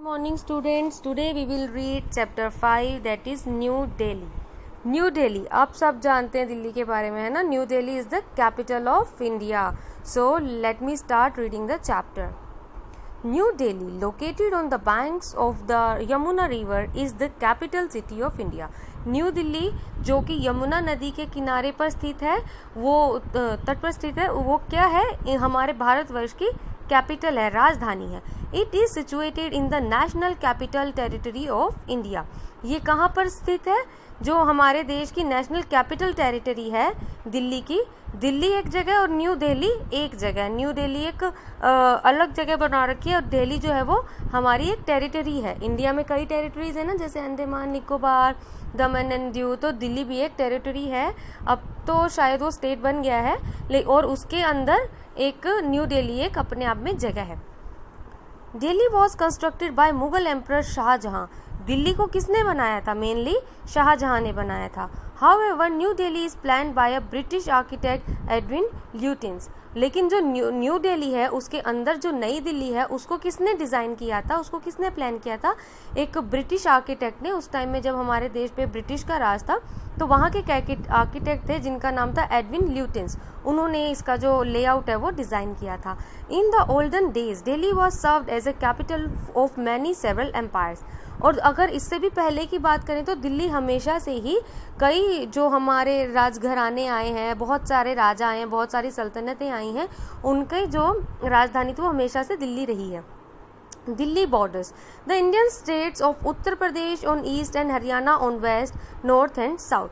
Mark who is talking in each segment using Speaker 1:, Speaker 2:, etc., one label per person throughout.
Speaker 1: Morning students, today we will read chapter 5 that is New Delhi. New Delhi, आप सब जानते हैं दिल्ली के बारे में, है ना. New Delhi is the capital of India. So let me start reading the chapter. New Delhi, located on the banks of the Yamuna River, is the capital city of India. New Delhi जो कि यमुना नदी के किनारे पर स्थित है, वो तट पर स्थित है, वो क्या है, हमारे भारतवर्ष की कैपिटल है, राजधानी है. It is situated in the national capital territory of India. ये कहाँ पर स्थित है? जो हमारे देश की नेशनल कैपिटल टेरिटरी है दिल्ली की. दिल्ली एक जगह और न्यू दिल्ली एक जगह. न्यू दिल्ली एक अलग जगह बना रखी है और दिल्ली जो है वो हमारी एक टेरिटरी है. इंडिया में कई टेरिटरीज है ना, जैसे अंडमान निकोबार, दमन एंड दीव. तो दिल्ली भी एक टेरिटरी है. अब तो शायद वो स्टेट बन गया है, और उसके अंदर एक न्यू दिल्ली एक अपने आप में जगह है. Delhi was constructed by Mughal emperor Shahjahan. Delhi को किसने बनाया था? मेनली शाहजहां ने बनाया था. However New Delhi is planned by a British architect Edwin Lutyens. लेकिन जो न्यू दिल्ली है उसके अंदर जो नई दिल्ली है उसको किसने डिज़ाइन किया था, उसको किसने प्लान किया था? एक ब्रिटिश आर्किटेक्ट ने. उस टाइम में जब हमारे देश पे ब्रिटिश का राज था तो वहाँ के आर्किटेक्ट थे जिनका नाम था एडविन ल्यूटिन्स. उन्होंने इसका जो लेआउट है वो डिज़ाइन किया था. In the olden days Delhi was served as a capital of many several empires. और अगर इससे भी पहले की बात करें तो दिल्ली हमेशा से ही कई जो हमारे राजघराने आए हैं, बहुत सारे राजा आए हैं, बहुत सारी सल्तनतें आई हैं, उनकी जो राजधानी थी वो हमेशा से दिल्ली रही है. Delhi borders the Indian states of Uttar Pradesh on east and Haryana on west, north and south.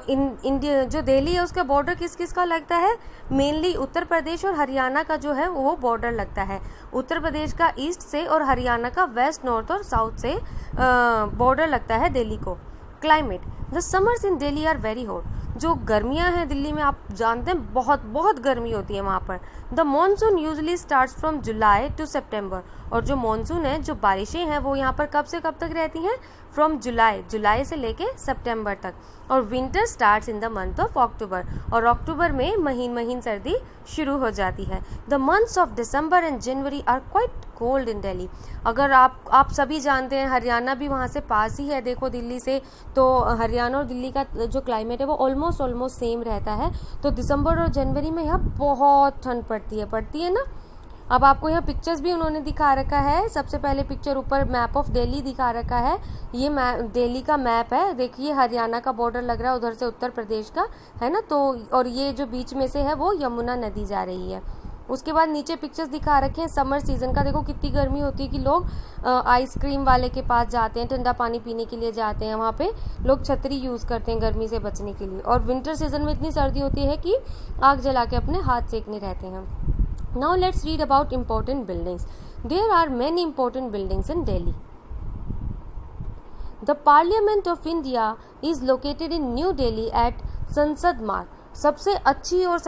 Speaker 1: India जो दिल्ली है उसका बॉर्डर किस किस का लगता है? मेनली उत्तर प्रदेश और हरियाणा का जो है वो बॉर्डर लगता है. उत्तर प्रदेश का ईस्ट से और हरियाणा का वेस्ट, नॉर्थ और साउथ से बॉर्डर लगता है दिल्ली को. Climate the summers in Delhi are very hot. जो गर्मियां हैं दिल्ली में आप जानते हैं बहुत बहुत गर्मी होती है वहाँ पर. The monsoon usually starts from July to September. और जो मानसून है, जो बारिशें हैं वो यहाँ पर कब से कब तक रहती हैं? फ्रॉम जुलाई से लेके सितंबर तक. और winter starts in the month of October. और अक्टूबर में महीन सर्दी शुरू हो जाती है. The months of December and January are quite cold in Delhi. अगर आप सभी जानते हैं हरियाणा भी वहाँ से पास ही है देखो दिल्ली से, तो हरियाणा और दिल्ली का जो क्लाइमेट है वो ऑलमोस्ट सेम रहता है. तो दिसंबर और जनवरी में यहाँ बहुत ठंड पड़ती है ना. अब आपको यहाँ पिक्चर्स भी उन्होंने दिखा रखा है. सबसे पहले पिक्चर ऊपर मैप ऑफ दिल्ली दिखा रखा है. ये दिल्ली का मैप है. देखिए हरियाणा का बॉर्डर लग रहा है, उधर से उत्तर प्रदेश का है ना. तो और ये जो बीच में से है वो यमुना नदी जा रही है. उसके बाद नीचे पिक्चर्स दिखा रखे हैं समर सीजन का. देखो कितनी गर्मी होती है कि लोग आइसक्रीम वाले के पास जाते हैं, ठंडा पानी पीने के लिए जाते हैं. वहाँ पे लोग छतरी यूज़ करते हैं गर्मी से बचने के लिए. और विंटर सीजन में इतनी सर्दी होती है कि आग जला के अपने हाथ सेकने रहते हैं. Now let's read about important buildings. There are many important buildings in Delhi. The Parliament of India is located in New Delhi at Sansad Marg. सबसे अच्छी और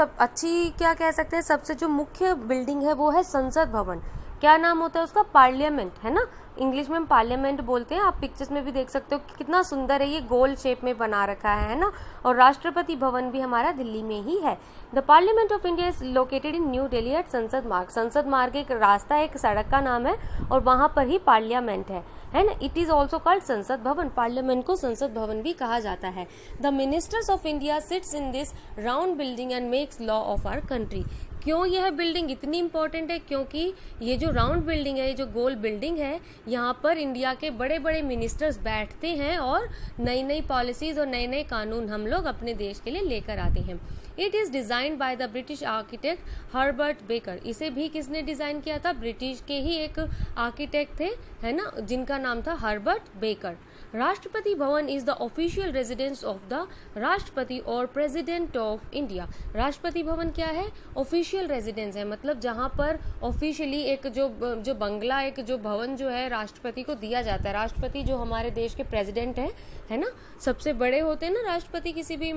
Speaker 1: क्या कह सकते हैं, सबसे जो मुख्य बिल्डिंग है वो है संसद भवन. क्या नाम होता है उसका? पार्लियामेंट, है ना. इंग्लिश में हम पार्लियामेंट बोलते हैं. आप पिक्चर्स में भी देख सकते हो कितना सुंदर है, ये गोल शेप में बना रखा है ना. और राष्ट्रपति भवन भी हमारा दिल्ली में ही है. The Parliament of India is located in New Delhi at Sansad Marg. संसद मार्ग एक रास्ता, एक सड़क का नाम है और वहां पर ही पार्लियामेंट है ना. इट इज ऑल्सो कॉल्ड संसद भवन. पार्लियामेंट को संसद भवन भी कहा जाता है. The ministers of India sits in this round building and makes law of our country. क्यों यह बिल्डिंग इतनी इंपॉर्टेंट है? क्योंकि ये जो राउंड बिल्डिंग है, ये जो गोल बिल्डिंग है, यहाँ पर इंडिया के बड़े बड़े मिनिस्टर्स बैठते हैं और नई नई पॉलिसीज और नए नए कानून हम लोग अपने देश के लिए लेकर आते हैं. It is designed by the British architect Herbert baker. इसे भी किसने डिजाइन किया था? ब्रिटिश के ही एक आर्किटेक्ट थे, है ना, जिनका नाम था Herbert baker. Rashtrapati Bhavan is the official residence of the राष्ट्रपति और president of India. Rashtrapati Bhavan क्या है? ऑफिशियल रेजिडेंस है, मतलब जहां पर ऑफिशियली एक जो बंगला, एक जो भवन जो है राष्ट्रपति को दिया जाता है. राष्ट्रपति जो हमारे देश के प्रेसिडेंट है ना, सबसे बड़े होते हैं ना राष्ट्रपति किसी भी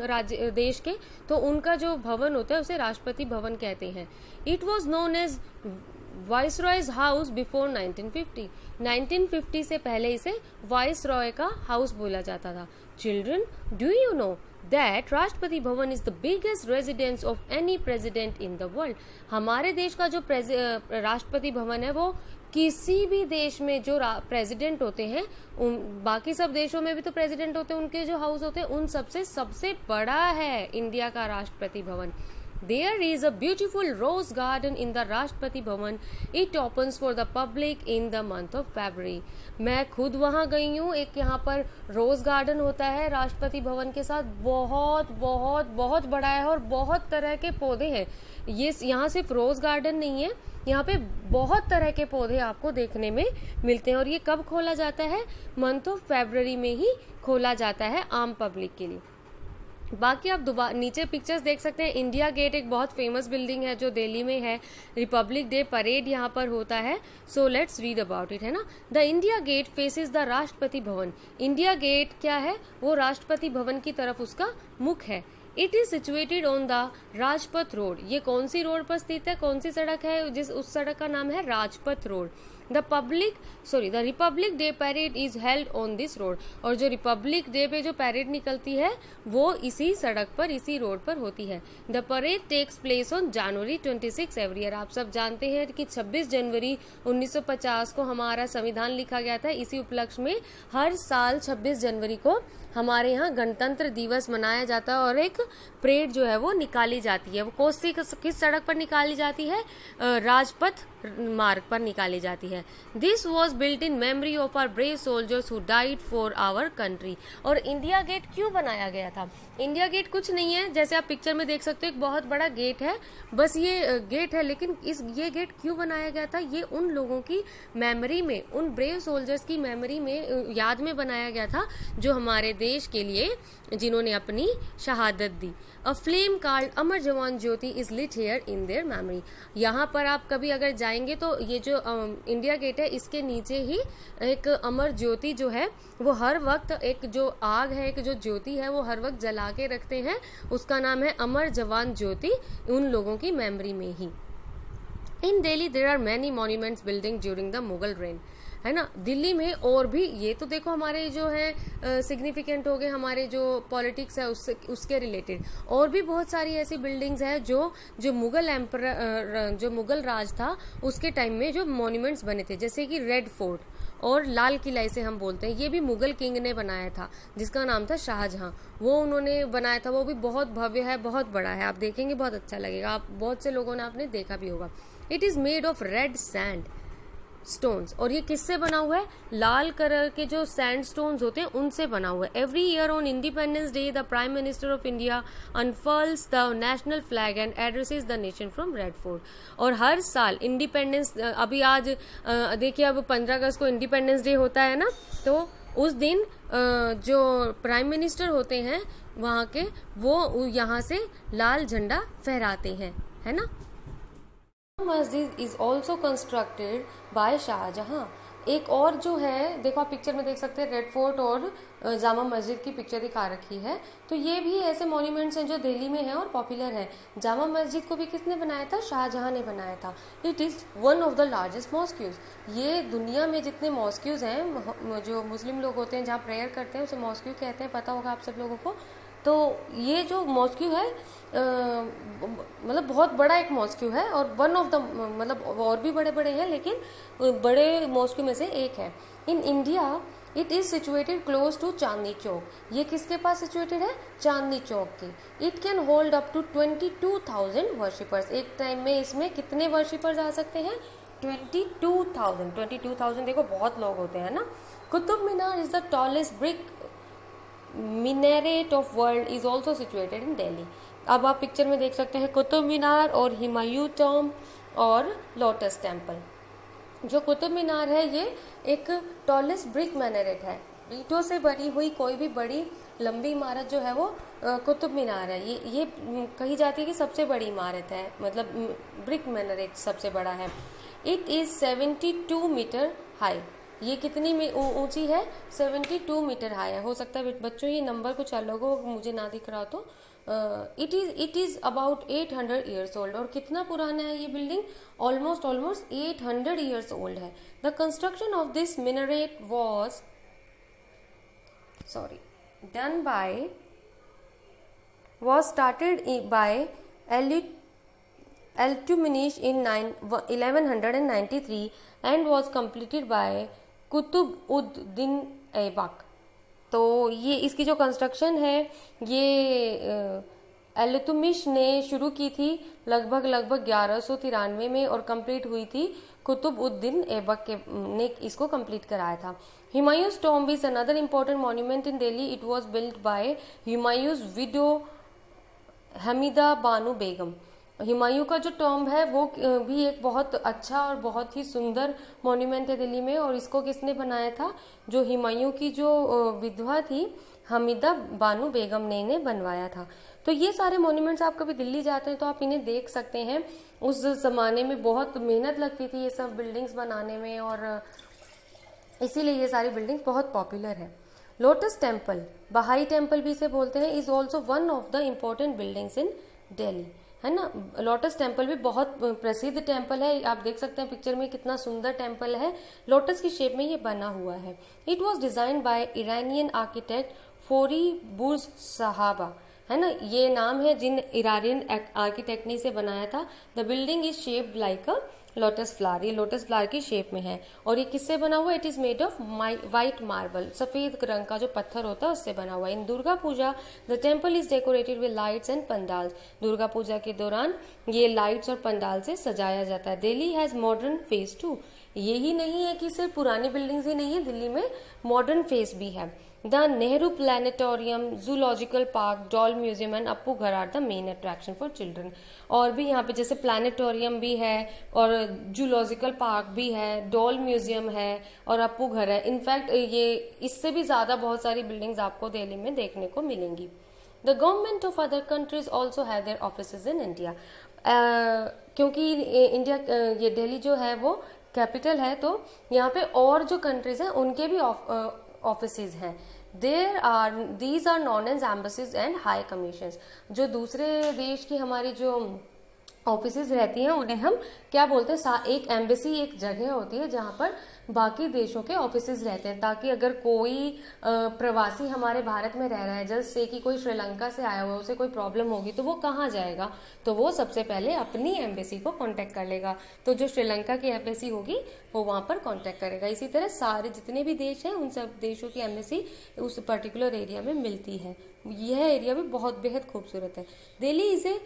Speaker 1: राज्य देश के, तो उनका जो भवन होता है उसे राष्ट्रपति भवन कहते हैं. It was known as Viceroy's House before 1950. 1950 से पहले इसे वाइसरॉय का हाउस बोला जाता था. Children, do you know that Rashtrapati Bhavan is the biggest residence of any president in the world. हमारे देश का जो राष्ट्रपति भवन है वो किसी भी देश में जो प्रेसिडेंट होते हैं, बाकी सब देशों में भी तो प्रेसिडेंट होते हैं, उनके जो हाउस होते हैं उन सबसे बड़ा है इंडिया का Rashtrapati Bhavan. There is a beautiful rose garden in the Rashtrapati Bhavan. It opens for the public in the month of February. मैं खुद वहाँ गई हूँ. एक यहाँ पर रोज गार्डन होता है राष्ट्रपति भवन के साथ, बहुत बहुत बहुत बड़ा है और बहुत तरह के पौधे हैं. ये यहाँ सिर्फ रोज गार्डन नहीं है, यहाँ पे बहुत तरह के पौधे आपको देखने में मिलते हैं. और ये कब खोला जाता है? मंथ ऑफ फरवरी में ही खोला जाता है आम पब्लिक के लिए. बाकी आप नीचे पिक्चर्स देख सकते हैं. इंडिया गेट एक बहुत फेमस बिल्डिंग है जो दिल्ली में है. रिपब्लिक डे परेड यहाँ पर होता है. So let's read about it, है ना. The India Gate faces the Rashtrapati Bhavan. India gate क्या है? वो राष्ट्रपति भवन की तरफ उसका मुख है. It is situated on the Rajpath road. ये कौन सी रोड पर स्थित है? कौन सी सड़क है? उस सड़क का नाम है Rajpath road. The Republic day parade is held on this road. और जो रिपब्लिक डे पे जो पैरेड निकलती है वो इसी सड़क पर, इसी रोड पर होती है. The parade takes place on January 26 every year. आप सब जानते हैं कि 26 जनवरी 1950 को हमारा संविधान लिखा गया था. इसी उपलक्ष्य में हर साल 26 जनवरी को हमारे यहाँ गणतंत्र दिवस मनाया जाता है और एक परेड जो है वो निकाली जाती है. वो किस सड़क पर निकाली जाती है? राजपथ मार्ग पर निकाली जाती है. This was built in memory of our brave soldiers who died for our country. और इंडिया गेट क्यों बनाया गया था? इंडिया गेट कुछ नहीं है, जैसे आप पिक्चर में देख सकते हो एक बहुत बड़ा गेट है, बस ये गेट है. लेकिन ये गेट क्यों बनाया गया था? ये उन लोगों की मेमोरी में, उन ब्रेव सोल्जर्स की मेमोरी में, याद में बनाया गया था जो हमारे देश के लिए जिन्होंने अपनी शहादत दी. अ flame called Amar Jawan Jyoti is lit here in their memory. यहाँ पर आप कभी अगर जाएंगे तो ये जो इंडिया गेट है इसके नीचे ही एक अमर ज्योति जो है वो हर वक्त, एक जो आग है, एक जो ज्योति है वो हर वक्त जला के रखते हैं. उसका नाम है अमर जवान ज्योति, उन लोगों की मेमोरी में ही. In Delhi there are many monuments building during the Mughal reign, है ना. दिल्ली में और भी, ये तो देखो हमारे जो है सिग्निफिकेंट हो गए, हमारे जो पॉलिटिक्स है उसके रिलेटेड. और भी बहुत सारी ऐसी बिल्डिंग्स हैं जो मुगल एम्परर, जो मुगल राज था उसके टाइम में जो मॉन्यूमेंट्स बने थे, जैसे कि रेड फोर्ट और लाल किला इसे हम बोलते हैं. ये भी मुगल किंग ने बनाया था जिसका नाम था शाहजहां. वो उन्होंने बनाया था. वो भी बहुत भव्य है, बहुत बड़ा है. आप देखेंगे बहुत अच्छा लगेगा. आप बहुत से लोगों ने आपने देखा भी होगा. It is made of red sand stones. और ये किससे बना हुआ है? लाल कलर के जो सैंड स्टोन्स होते हैं उनसे बना हुआ है. Every year on Independence Day the prime minister of India unfurls the national flag and addresses the nation from Red Fort. और हर साल इंडिपेंडेंस, अभी आज देखिए अब 15 अगस्त को इंडिपेंडेंस डे होता है ना, तो उस दिन जो प्राइम मिनिस्टर होते हैं वहाँ के, वो यहाँ से लाल झंडा फहराते हैं, है ना. Masjid is also constructed by Shahjahan. एक और जो है, देखो आप पिक्चर में देख सकते हैं रेड फोर्ट और जामा मस्जिद की पिक्चर दिखा रखी है. तो ये भी ऐसे मॉन्यूमेंट्स हैं जो दिल्ली में हैं और पॉपुलर है. जामा मस्जिद को भी किसने बनाया था? शाहजहां ने बनाया था. It is one of the largest mosques. ये दुनिया में जितने मॉस्क्यूज हैं, जो मुस्लिम लोग होते हैं जहाँ प्रेयर करते हैं उसे मॉस्क्यू कहते हैं, पता होगा आप सब लोगों को. तो ये जो मॉस्क्यू है मतलब बहुत बड़ा एक मॉस्क्यू है और वन ऑफ द, मतलब और भी बड़े बड़े हैं लेकिन बड़े मॉस्क्यू में से एक है. In India it is situated close to Chandni Chowk. ये किसके पास सिचुएटेड है? चांदनी चौक के. It can hold up to 22,000 worshippers. एक टाइम में इसमें कितने वर्शिपर्स आ सकते हैं? 22,000. 22,000 देखो बहुत लोग होते हैं ना. Qutub Minar is the tallest brick minaret of world is also situated in Delhi. अब आप पिक्चर में देख सकते हैं कुतुब मीनार और हुमायूं टॉम और लोटस टेम्पल. जो कुतुब मीनार है ये एक टॉलेस्ट ब्रिक मीनारेट है. ईंटों से बनी हुई कोई भी बड़ी लंबी इमारत जो है वो कुतुब मीनार है. ये कही जाती है कि सबसे बड़ी इमारत है, मतलब ब्रिक मीनारेट सबसे बड़ा है. It is 72 metre high. ये कितनी ऊंची है? 72 मीटर हाई है. हो सकता है बच्चों ये नंबर कुछ अलग हो, मुझे ना दिख रहा तो. It is about 800 years old. और कितना पुराना है ये बिल्डिंग? ऑलमोस्ट 800 ईयर्स ओल्ड है. The construction of this minaret was done by was started by Iltutmish in 1193 and was completed by Qutb-ud-Din Aibak। तो ये इसकी जो कंस्ट्रक्शन है ये इल्तुतमिश ने शुरू की थी लगभग 1193 में और कंप्लीट हुई थी कुतुब-उद-दीन ऐबक ने इसको कंप्लीट कराया था। Humayun's tomb is another important monument in Delhi. It was built by Humayun's widow Hamida Bano Begum. Humayun का जो टॉम्ब है वो भी एक बहुत अच्छा और बहुत ही सुंदर मॉन्यूमेंट है दिल्ली में, और इसको किसने बनाया था? जो हुमायूं की जो विधवा थी हमीदा बानो बेगम ने इन्हें बनवाया था। तो ये सारे मॉन्यूमेंट्स आप कभी दिल्ली जाते हैं तो आप इन्हें देख सकते हैं। उस जमाने में बहुत मेहनत लगती थी ये सब बिल्डिंग्स बनाने में, और इसीलिए ये सारी बिल्डिंग्स बहुत पॉपुलर है। लोटस टेम्पल, बहाई टेम्पल भी इसे बोलते हैं, is also one of the important buildings इन दिल्ली, है ना। लोटस टेम्पल भी बहुत प्रसिद्ध टेम्पल है। आप देख सकते हैं पिक्चर में कितना सुंदर टेम्पल है, लोटस की शेप में ये बना हुआ है। It was design by Iranian architect फोरीबुर्ज साहबा, है ना। ये नाम है जिन इरानियन आर्किटेक्ट ने इसे बनाया था। The building is shaped like a lotus flower, ये लोटस फ्लावर की शेप में है। और ये किससे बना हुआ है? It is made of white marble, सफेद रंग का जो पत्थर होता है उससे बना हुआ है। In Durga Puja the temple is decorated with lights and pandal. Durga Puja के दौरान ये लाइट्स और पंडाल से सजाया जाता है। Delhi has modern face too. यही नहीं है कि सिर्फ पुरानी बिल्डिंग्स ही नहीं है, दिल्ली में मॉडर्न फेस भी है। The Nehru planetarium, zoological park, doll museum and Appu Ghar are the main attraction for children. और भी यहाँ पे जैसे प्लानिटोरियम भी है और जूलॉजिकल पार्क भी है, डॉल म्यूजियम है और अप्पू घर है। इनफैक्ट ये इससे भी ज्यादा बहुत सारी बिल्डिंग्स आपको दिल्ली में देखने को मिलेंगी। The government of other countries also have their offices in India. क्योंकि इंडिया ये दिल्ली जो है वो कैपिटल है, तो यहाँ पे और जो कंट्रीज हैं उनके भी ऑफिसेज हैं। These are known as embassies and high commissions. जो दूसरे देश की हमारी जो ऑफिसेज रहती हैं उन्हें हम क्या बोलते हैं? एक एम्बेसी एक जगह होती है जहां पर बाकी देशों के ऑफिसेज रहते हैं, ताकि अगर कोई प्रवासी हमारे भारत में रह रहा है, जैसे से कि कोई श्रीलंका से आया हुआ है, उसे कोई प्रॉब्लम होगी तो वो कहाँ जाएगा? तो वो सबसे पहले अपनी एम्बेसी को कांटेक्ट कर लेगा। तो जो श्रीलंका की एम्बेसी होगी वो वहां पर कांटेक्ट करेगा। इसी तरह सारे जितने भी देश हैं उन सब देशों की एम्बेसी उस पर्टिकुलर एरिया में मिलती है। यह एरिया भी बहुत बेहद खूबसूरत है। Delhi is a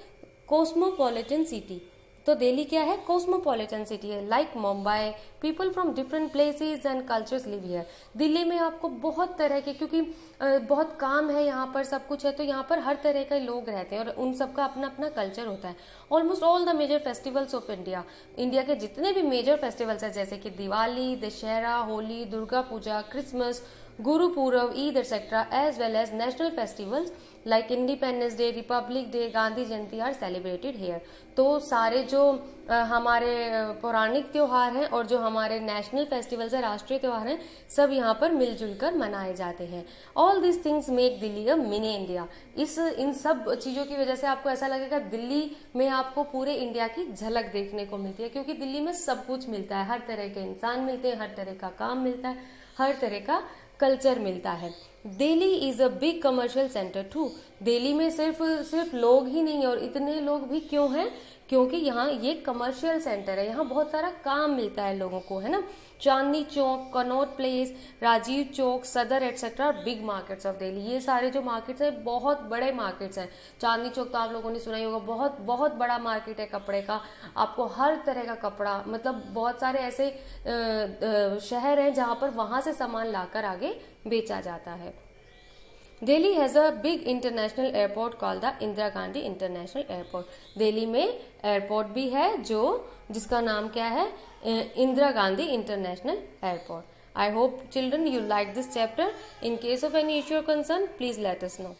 Speaker 1: cosmopolitan city. तो दिल्ली क्या है? कॉस्मोपॉलिटन सिटी है। Like Mumbai, people from different places and cultures live here. Delhi में आपको बहुत तरह के, क्योंकि बहुत काम है यहाँ पर, सब कुछ है, तो यहाँ पर हर तरह के लोग रहते हैं और उन सबका अपना अपना कल्चर होता है। Almost all the major festivals of India, India के जितने भी मेजर फेस्टिवल्स हैं जैसे कि Diwali, Dussehra, Holi, Durga Puja, Christmas, Gurpurab, Eid etcetera, as well as national festivals like Independence Day, Republic Day, Gandhi Jayanti are celebrated here. तो सारे जो हमारे पौराणिक त्योहार हैं और जो हमारे नेशनल फेस्टिवल्स हैं, राष्ट्रीय त्योहार हैं, सब यहाँ पर मिलजुल कर मनाए जाते हैं। All this things make Delhi a mini India. इन सब चीजों की वजह से आपको ऐसा लगेगा दिल्ली में आपको पूरे इंडिया की झलक देखने को मिलती है, क्योंकि दिल्ली में सब कुछ मिलता है। हर तरह के इंसान मिलते हैं, हर तरह का काम मिलता है, हर तरह का कल्चर मिलता है। Delhi is a big commercial centre too. Delhi में सिर्फ लोग ही नहीं, और इतने लोग भी क्यों हैं? क्योंकि यहाँ ये कमर्शियल सेंटर है, यहाँ बहुत सारा काम मिलता है लोगों को, है ना। चांदनी चौक, कनॉट प्लेस, राजीव चौक, सदर etcetera big markets of Delhi. ये सारे जो मार्केट्स हैं बहुत बड़े मार्केट्स हैं। चांदनी चौक तो आप लोगों ने सुना ही होगा, बहुत बहुत बड़ा मार्केट है कपड़े का। आपको हर तरह का कपड़ा, मतलब बहुत सारे ऐसे शहर हैं जहां पर वहां से सामान लाकर आगे बेचा जाता है। Delhi has a big international airport called the Indira Gandhi international airport. Delhi में एयरपोर्ट भी है जिसका नाम क्या है? Indira Gandhi international airport. I hope children you like this chapter. In case of any issue or concern, please let us know.